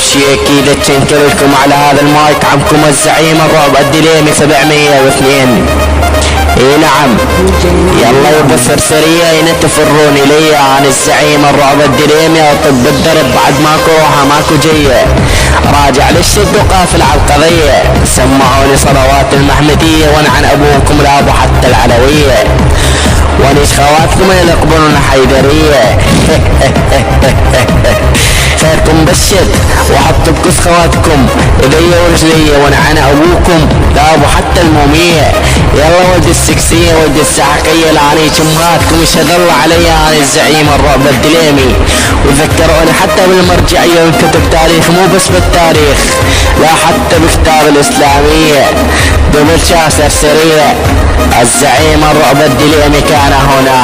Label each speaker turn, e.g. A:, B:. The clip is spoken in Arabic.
A: شي اكيد تشنكر لكم على هذا المايك عمكم الزعيم الرعب الدليمي 702. اي نعم، يلا يبا سرسرية هنا تفرون لي عن الزعيم الرعب الدليمي اطب الدرب بعد ماكو روحة ماكو جية، راجع للشد وقافل على القضية، سمعوني صلوات المحمدية وانعن ابوكم لابو حتى العلوية، ونيش خواتكم اللي يقبلون حيدرية. خيركم بالشد وحطوا بكس خواتكم ايديا ورجليا ونعنا ابوكم لابو حتى المومية. يلا ولد السكسية ولد السحقية لعني جمهاتكم يشهد الله علي عن الزعيم الرعب الدليمي، وذكروني حتى بالمرجعية وكتب تاريخ مو بس بالتاريخ لا حتى بكتاب الاسلامية. قبل شاف سرسرية الزعيم الرعب الدليمي كان هنا.